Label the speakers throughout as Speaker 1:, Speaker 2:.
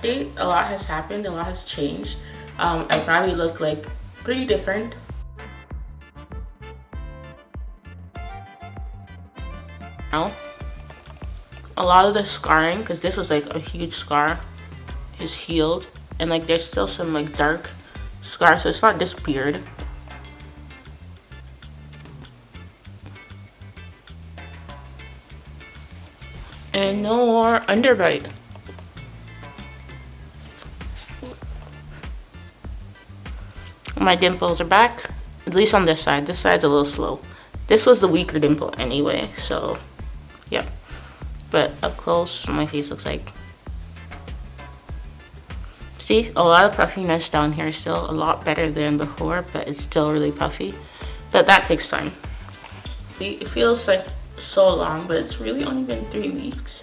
Speaker 1: update. A lot has happened, a lot has changed. I probably look like pretty different. Now, a lot of the scarring, because this was like a huge scar, is healed. And like there's still some like dark scars, so it's not disappeared. And no more underbite. My dimples are back, at least on this side. This side's a little slow. This was the weaker dimple anyway, so yeah. But up close, my face looks like. See, a lot of puffiness down here still, a lot better than before, but it's still really puffy. But that takes time. It feels like so long, but it's really only been 3 weeks.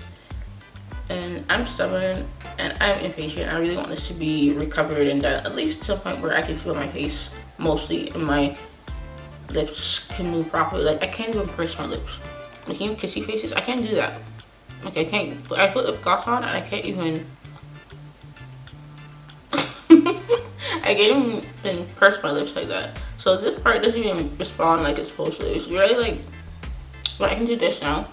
Speaker 1: And I'm stubborn and I'm impatient. I really want this to be recovered and done, at least to a point where I can feel my face mostly and my lips can move properly. Like I can't even purse my lips. Like you kissy faces, I can't do that. Like I can't. I put lip gloss on and I can't even. I can't even purse my lips like that. So this part doesn't even respond like it's supposed to. It's really like. But I can do this now.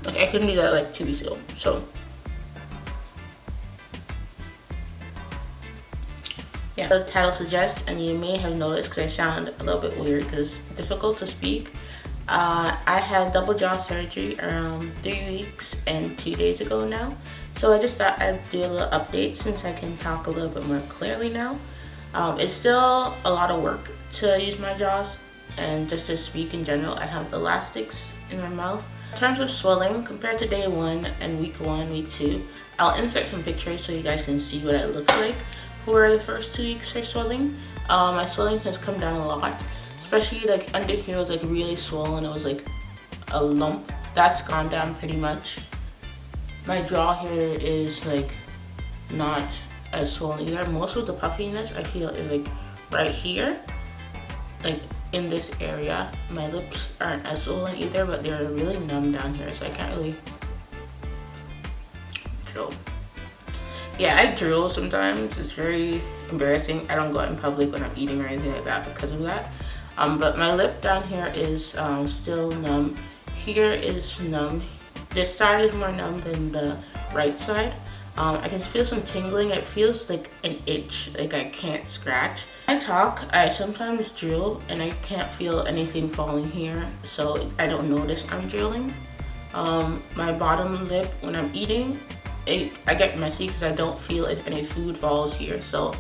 Speaker 1: Like I couldn't do that like 2 weeks ago. So yeah, the title suggests, and you may have noticed because I sound a little bit weird because it's difficult to speak. I had double jaw surgery around 3 weeks and 2 days ago now. So I just thought I'd do a little update since I can talk a little bit more clearly now. It's still a lot of work to use my jaws and just to speak in general. I have elastics in my mouth. In terms of swelling, compared to day 1 and week 1, week 2, I'll insert some pictures so you guys can see what it looks like for the first 2 weeks for swelling. My swelling has come down a lot, especially like under here was like really swollen. It was like a lump. That's gone down pretty much. My jaw here is like not as swollen either. Most of the puffiness I feel is like right here, like in this area. My lips aren't as swollen either, but they're really numb down here, so I can't really drool. Yeah, I drool sometimes. It's very embarrassing. I don't go out in public when I'm eating or anything like that because of that. But my lip down here is still numb. Here is numb. This side is more numb than the right side. I can feel some tingling. It feels like an itch, like I can't scratch. When I talk, I sometimes drool and I can't feel anything falling here, so I don't notice I'm drooling. My bottom lip, when I'm eating, I get messy because I don't feel if any food falls here, so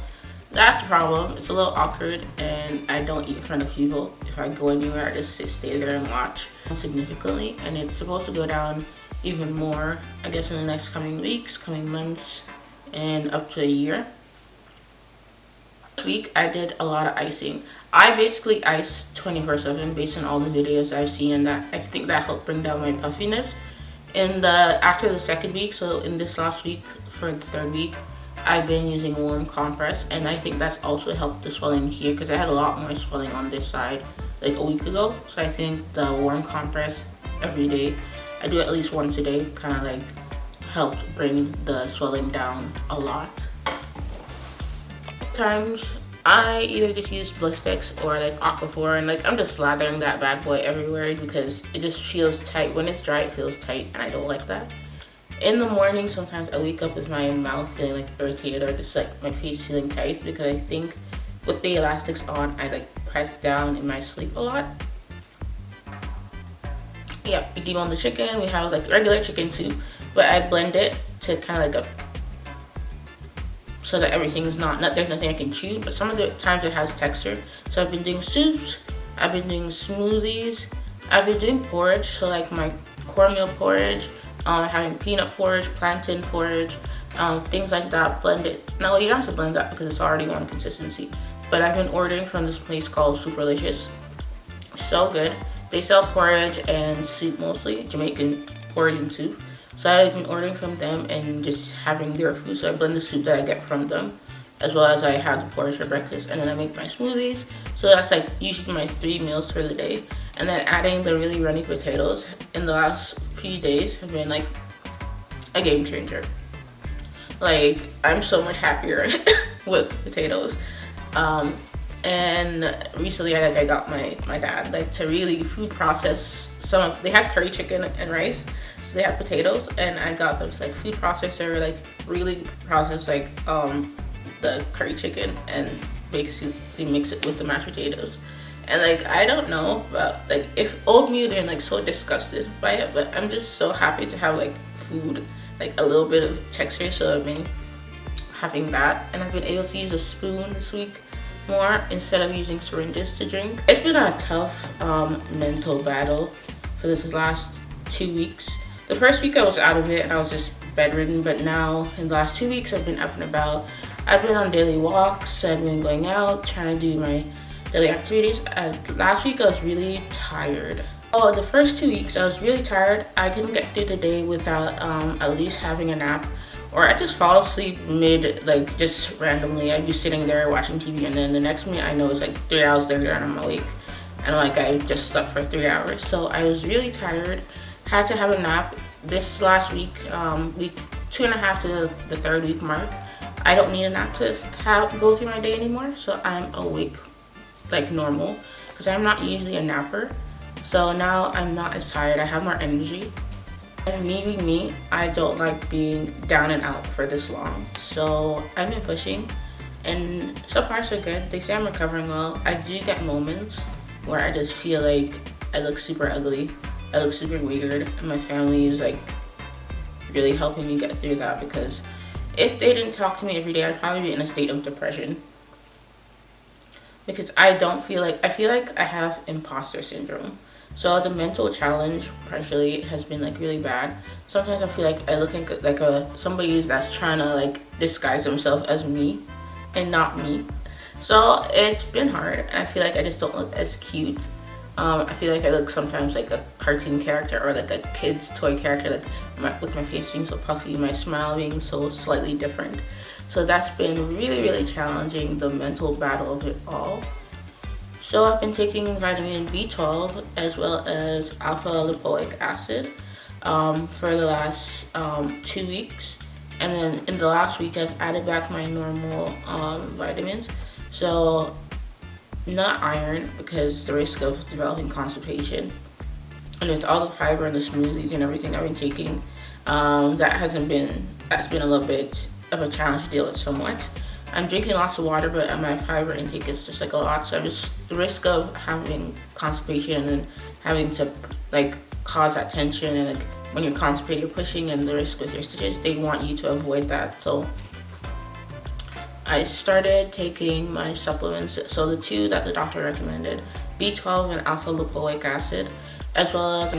Speaker 1: that's a problem. It's a little awkward, and I don't eat in front of people. If I go anywhere, I just stay there and watch significantly, and it's supposed to go down even more, I guess, in the next coming weeks, coming months, and up to a year. This week, I did a lot of icing. I basically ice 24/7 based on all the videos I've seen, and that I think that helped bring down my puffiness. After the second week, so in this last week for the third week, I've been using warm compress, and I think that's also helped the swelling here because I had a lot more swelling on this side like a week ago. So I think the warm compress every day, I do it at least once a day, kind of like helped bring the swelling down a lot. Sometimes I either just use Blistex or like Aquaphor, and like I'm just slathering that bad boy everywhere because it just feels tight. When it's dry, it feels tight, and I don't like that. In the morning, sometimes I wake up with my mouth feeling like irritated or just like my face feeling tight because I think with the elastics on, I like press down in my sleep a lot. Yeah, we debone the chicken. We have like regular chicken soup, but I blend it to kind of like so that everything's there's nothing I can chew, but some of the times it has texture. So I've been doing soups, I've been doing smoothies, I've been doing porridge, so like my cornmeal porridge, having peanut porridge, plantain porridge, things like that, blend it. No, you don't have to blend that because it's already one consistency, but I've been ordering from this place called Superlicious. So good. They sell porridge and soup mostly, Jamaican porridge and soup. So I've been ordering from them and just having their food. So I blend the soup that I get from them, as well as I have the porridge for breakfast, and then I make my smoothies. So that's like usually my 3 meals for the day. And then adding the really runny potatoes in the last few days have been like a game changer. Like, I'm so much happier with potatoes. And recently I got my dad like to really food process some of, they had curry chicken and rice, so they had potatoes, and I got them to like food processor, like really process like the curry chicken and basically mix it with the mashed potatoes. And like, I don't know, but like if oatmeal, they're like so disgusted by it, but I'm just so happy to have like food, like a little bit of texture. So I've been having that, and I've been able to use a spoon this week more instead of using syringes to drink. It's been a tough mental battle for this last 2 weeks. The first week I was out of it and I was just bedridden, but now in the last 2 weeks I've been up and about. I've been on daily walks, I've been going out, trying to do my daily activities. Last week I was really tired. Oh, the first 2 weeks I was really tired. I couldn't get through the day without at least having a nap. Or I just fall asleep mid, like just randomly. I'd be sitting there watching TV, and then the next minute I know it's like 3 hours later and I'm awake. And like I just slept for 3 hours. So I was really tired, had to have a nap. This last week, week 2.5 to the 3rd week mark, I don't need a nap to go through my day anymore. So I'm awake like normal, because I'm not usually a napper. So now I'm not as tired, I have more energy. And me being me, I don't like being down and out for this long. So I've been pushing, and so far so good. They say I'm recovering well. I do get moments where I just feel like I look super ugly. I look super weird, and my family is like really helping me get through that, because if they didn't talk to me every day, I'd probably be in a state of depression. Because I feel like I have imposter syndrome. So the mental challenge partially has been like really bad. Sometimes I feel like I look like somebody that's trying to like disguise themselves as me and not me. So it's been hard, and I feel like I just don't look as cute. I feel like I look sometimes like a cartoon character or like a kid's toy character, like with my face being so puffy, my smile being so slightly different. So that's been really, really challenging, the mental battle of it all. So I've been taking vitamin B12 as well as alpha lipoic acid for the last 2 weeks. And then in the last week, I've added back my normal vitamins. So not iron, because the risk of developing constipation. And with all the fiber and the smoothies and everything I've been taking, that's been a little bit of a challenge to deal with somewhat. I'm drinking lots of water, but my fiber intake is just like a lot. So the risk of having constipation and having to like cause that tension, and like when you're constipated, you're pushing, and the risk with your stitches, they want you to avoid that. So I started taking my supplements. So the 2 that the doctor recommended, B12 and alpha lipoic acid, as well as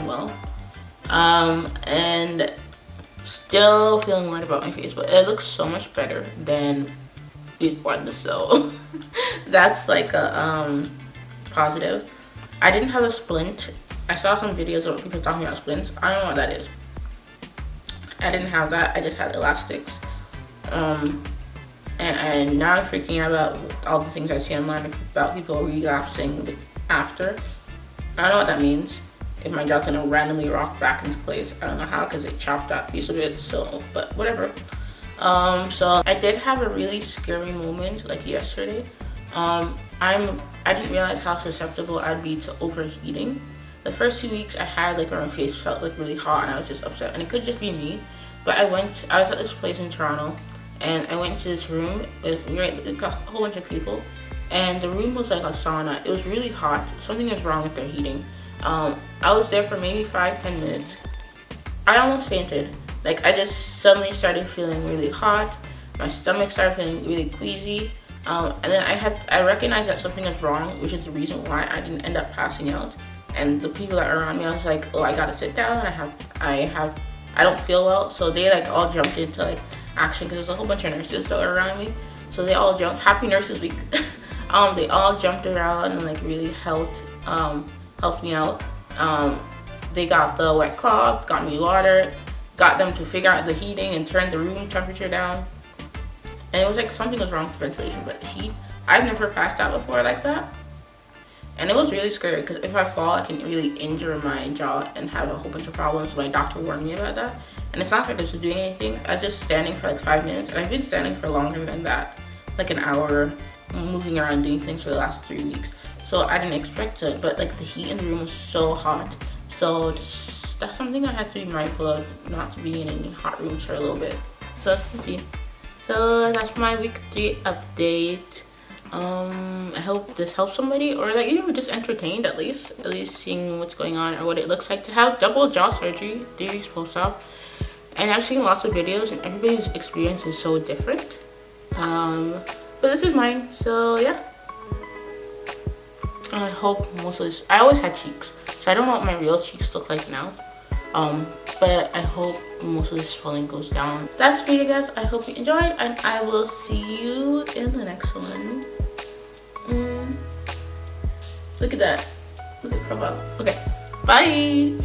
Speaker 1: and still feeling weird about my face, but it looks so much better than before. So that's like a positive. I didn't have a splint. I saw some videos of people talking about splints. I don't know what that is. I didn't have that. I just had elastics. And now I'm freaking out about all the things I see online about people relapsing after. I don't know what that means. If my jaw's gonna randomly rock back into place. I don't know how, because it chopped that piece of it, so, but whatever. So I did have a really scary moment like yesterday. I didn't realize how susceptible I'd be to overheating. The first 2 weeks I had like where my face felt like really hot, and I was just upset, and it could just be me. But I was at this place in Toronto, and I went to this room with a whole bunch of people, and the room was like a sauna. It was really hot. Something was wrong with their heating. I was there for maybe 5-10 minutes. I almost fainted. Like, I just suddenly started feeling really hot. My stomach started feeling really queasy. And then I recognized that something was wrong, which is the reason why I didn't end up passing out. And the people that were around me, I was like, oh, I gotta sit down. I don't feel well. So they like all jumped into like action, because there's a whole bunch of nurses that were around me. So they all jumped. Happy Nurses Week. They all jumped around and like really helped me out. They got the wet cloth, got me water, got them to figure out the heating and turn the room temperature down. And it was like something was wrong with the ventilation, but the heat, I've never passed out before like that. And it was really scary because if I fall, I can really injure my jaw and have a whole bunch of problems. My doctor warned me about that. And it's not like I was doing anything. I was just standing for like 5 minutes, and I've been standing for longer than that, like an hour, moving around doing things for the last 3 weeks. So I didn't expect it, but like the heat in the room was so hot. So that's something I have to be mindful of, not to be in any hot rooms for a little bit. So that's the So that's my week 3 update. I hope this helps somebody, or like even just entertained at least seeing what's going on or what it looks like to have double jaw surgery 3 weeks post-op. And I've seen lots of videos and everybody's experience is so different. But this is mine, so yeah. I hope most of this, I always had cheeks, so I don't know what my real cheeks look like now. But I hope most of the swelling goes down. That's me, guys. I hope you enjoyed, and I will see you in the next one. Look at that. Look at profile. Okay, bye.